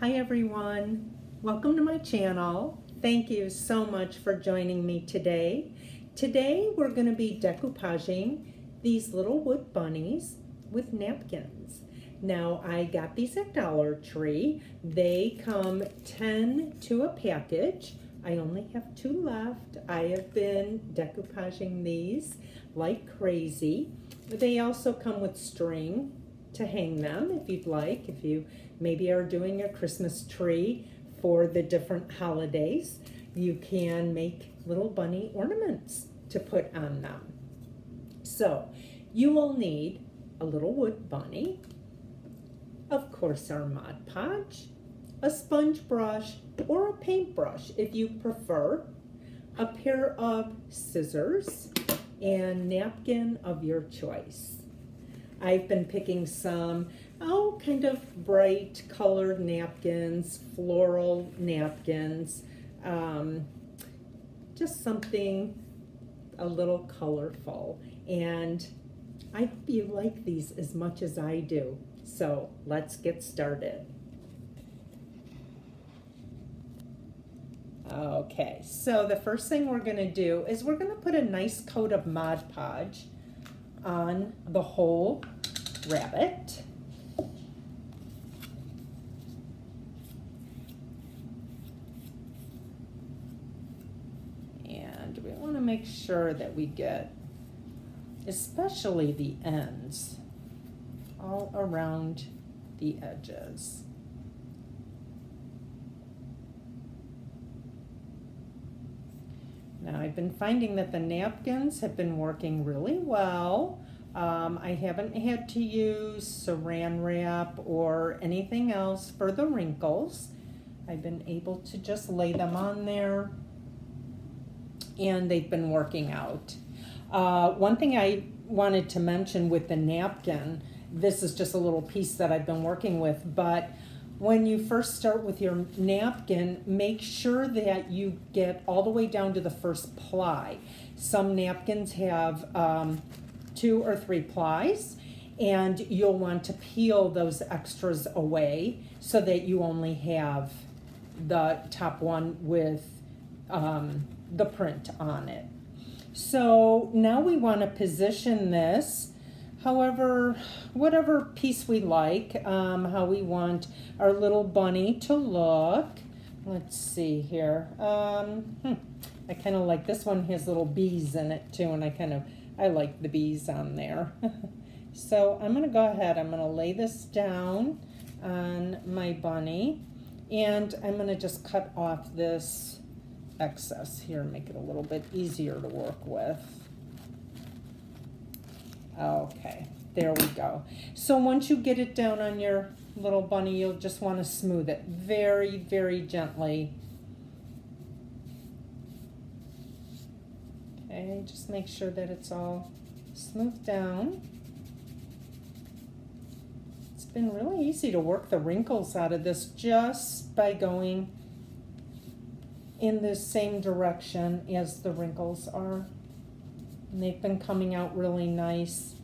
Hi everyone, welcome to my channel. Thank you so much for joining me today. Today we're going to be decoupaging these little wood bunnies with napkins. Now I got these at Dollar Tree. They come 10 to a package. I only have 2 left. I have been decoupaging these like crazy. They also come with string to hang them if you'd like, if you maybe are doing a Christmas tree for the different holidays. You can make little bunny ornaments to put on them. So you will need a little wood bunny, of course our Mod Podge, a sponge brush or a paintbrush if you prefer, a pair of scissors, and napkin of your choice. I've been picking some, kind of bright colored napkins, floral napkins, just something a little colorful. And I hope you like these as much as I do. So let's get started. Okay, so the first thing we're going to do is we're going to put a nice coat of Mod Podge on the whole rabbit. And we want to make sure that we get, especially the ends, all around the edges. Now I've been finding that the napkins have been working really well. I haven't had to use saran wrap or anything else for the wrinkles. I've been able to just lay them on there and they've been working out. One thing I wanted to mention with the napkin, this is just a little piece that I've been working with, but when you first start with your napkin, make sure that you get all the way down to the first ply. Some napkins have 2 or 3 plies, and you'll want to peel those extras away so that you only have the top one with the print on it. So now we want to position this however, whatever piece we like, how we want our little bunny to look. Let's see here. I kind of like this one, has little bees in it too, and I like the bees on there. So I'm going to go ahead, I'm going to lay this down on my bunny, and I'm going to just cut off this excess here, make it a little bit easier to work with. Okay, there we go. So once you get it down on your little bunny, you'll just want to smooth it very, very gently. Okay, just make sure that it's all smoothed down. It's been really easy to work the wrinkles out of this just by going in the same direction as the wrinkles are. And they've been coming out really nice.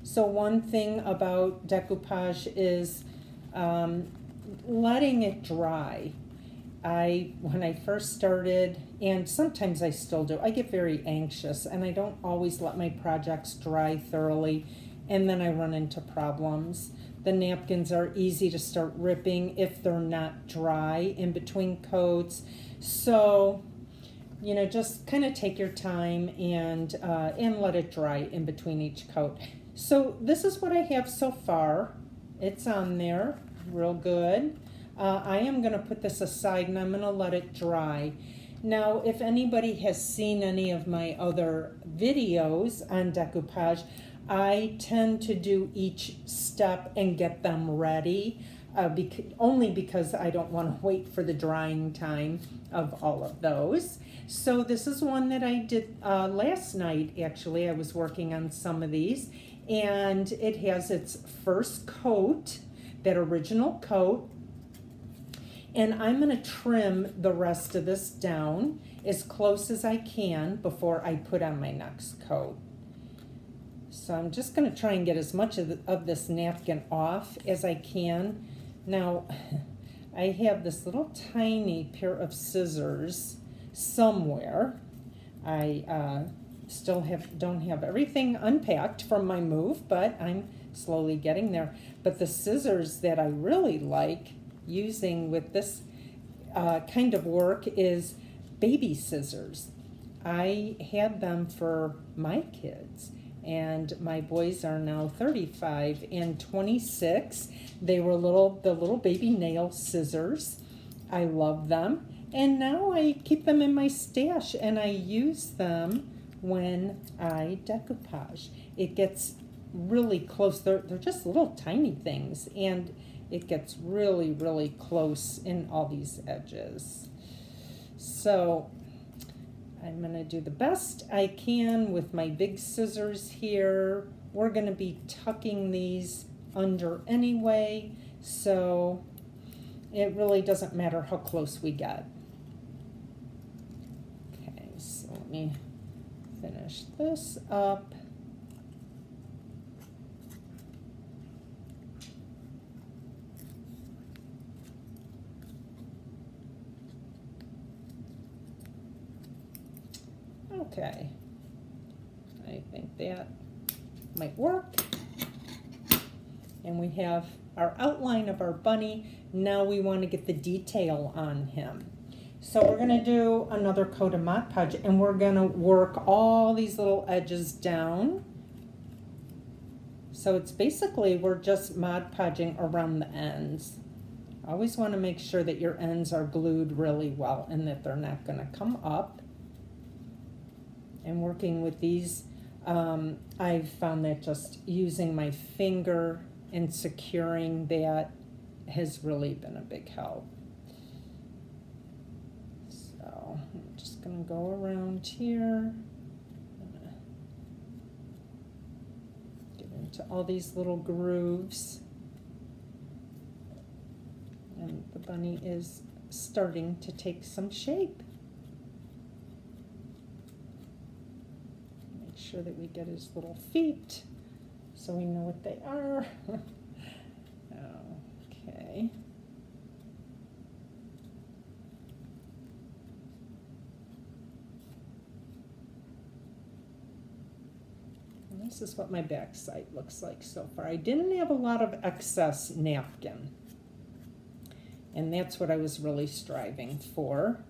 So one thing about decoupage is letting it dry. When I first started, and sometimes I still do, I get very anxious and I don't always let my projects dry thoroughly, and then I run into problems. The napkins are easy to start ripping if they're not dry in between coats. So you know, just kind of take your time and let it dry in between each coat. So this is what I have so far. It's on there real good. I am going to put this aside and I'm going to let it dry. Now, if anybody has seen any of my other videos on decoupage, I tend to do each step and get them ready. Only because I don't want to wait for the drying time of all of those. So this is one that I did last night, actually. I was working on some of these, and it has its first coat, that original coat, and I'm going to trim the rest of this down as close as I can before I put on my next coat. So I'm just going to try and get as much of this napkin off as I can. Now, I have this little tiny pair of scissors somewhere. I still don't have everything unpacked from my move, but I'm slowly getting there. But the scissors that I really like using with this kind of work is baby scissors. I had them for my kids, and my boys are now 35 and 26. They were the little baby nail scissors. I love them, and now I keep them in my stash, and I use them when I decoupage. It gets really close. They're just little tiny things, and it gets really, really close in all these edges. So I'm going to do the best I can with my big scissors here. We're going to be tucking these under anyway, so it really doesn't matter how close we get. Okay, so let me finish this up. Okay, I think that might work. And we have our outline of our bunny. Now we want to get the detail on him. So we're going to do another coat of Mod Podge, and we're going to work all these little edges down. So it's basically, we're just Mod Podging around the ends. Always want to make sure that your ends are glued really well and that they're not going to come up. And working with these, I've found that just using my finger and securing that has really been a big help. So I'm just going to go around here. Get into all these little grooves. And the bunny is starting to take some shape. Sure that we get his little feet so we know what they are. Okay. And this is what my back side looks like so far. I didn't have a lot of excess napkin, and that's what I was really striving for.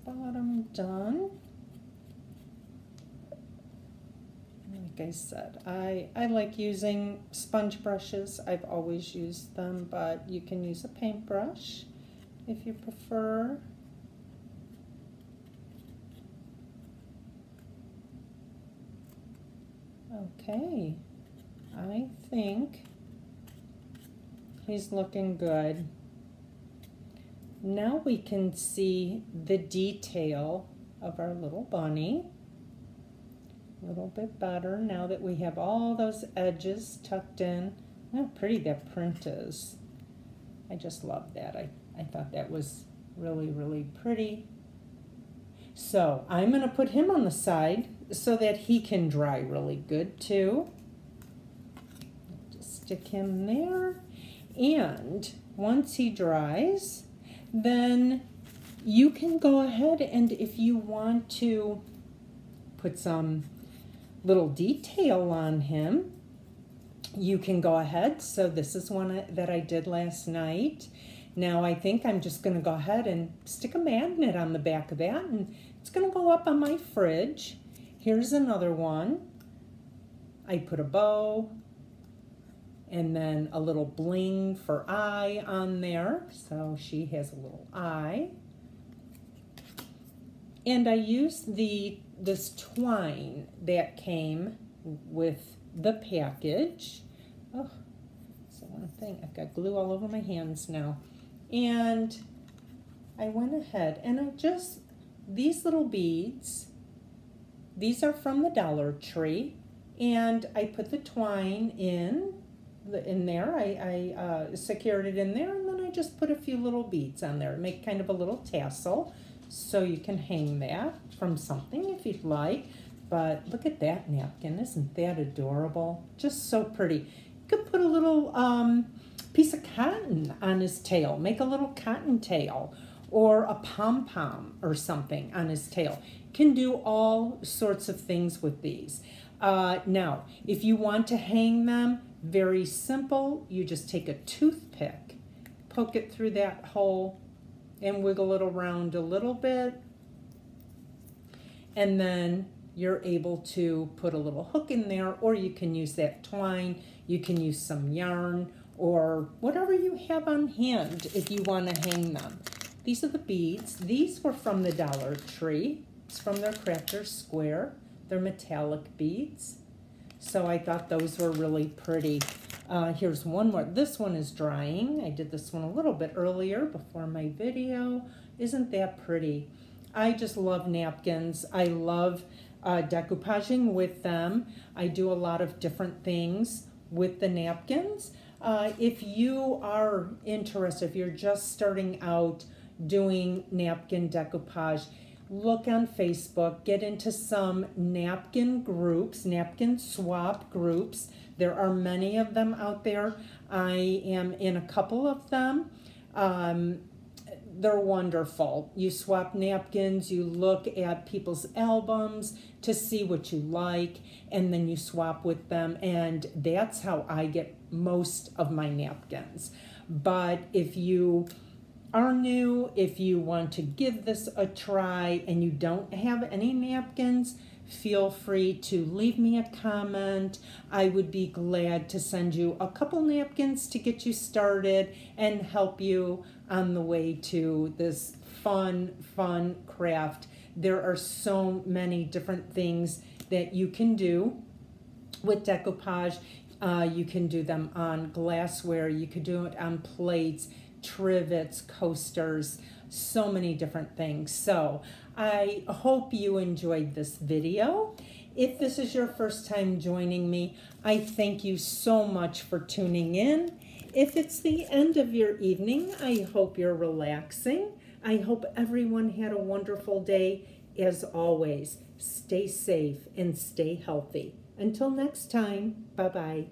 Bottom done. Like I said, I like using sponge brushes. I've always used them, but you can use a paintbrush if you prefer. Okay, I think he's looking good. Now we can see the detail of our little bunny a little bit better now that we have all those edges tucked in. Look how pretty that print is. I just love that. I thought that was really, really pretty. So I'm going to put him on the side so that he can dry really good too. Just stick him there. And once he dries, then you can go ahead and if you want to put some little detail on him, you can go ahead. So this is one that I did last night. Now I think I'm just going to go ahead and stick a magnet on the back of that, and it's going to go up on my fridge. Here's another one. I put a bow and then a little bling for eye on there. So she has a little eye. And I used this twine that came with the package. Oh, that's the one thing. I've got glue all over my hands now. And I went ahead and these little beads, These are from the Dollar Tree, and I put the twine in there. I secured it in there, and then I just put a few little beads on there, make kind of a little tassel, so you can hang that from something if you'd like. But look at that napkin, isn't that adorable? Just so pretty. You could put a little piece of cotton on his tail, make a little cotton tail, or a pom-pom or something on his tail. Can do all sorts of things with these. Now, if you want to hang them, very simple. You just take a toothpick, poke it through that hole, and wiggle it around a little bit. And then you're able to put a little hook in there, or you can use that twine. You can use some yarn or whatever you have on hand if you want to hang them. These are the beads. These were from the Dollar Tree. It's from their Crafter Square. They're metallic beads. So I thought those were really pretty. Here's one more. This one is drying. I did this one a little bit earlier before my video. Isn't that pretty? I just love napkins. I love decoupaging with them. I do a lot of different things with the napkins. If you are interested, if you're just starting out doing napkin decoupage, look on Facebook, get into some napkin groups, napkin swap groups. There are many of them out there. I am in a couple of them. They're wonderful. You swap napkins, you look at people's albums to see what you like, and then you swap with them, and that's how I get most of my napkins. But if you are new, if you want to give this a try and you don't have any napkins, feel free to leave me a comment. I would be glad to send you a couple napkins to get you started and help you on the way to this fun craft. There are so many different things that you can do with decoupage. You can do them on glassware, you could do it on plates, trivets, coasters, so many different things. So I hope you enjoyed this video. If this is your first time joining me, I thank you so much for tuning in. If it's the end of your evening, I hope you're relaxing. I hope everyone had a wonderful day. As always, stay safe and stay healthy. Until next time, bye-bye.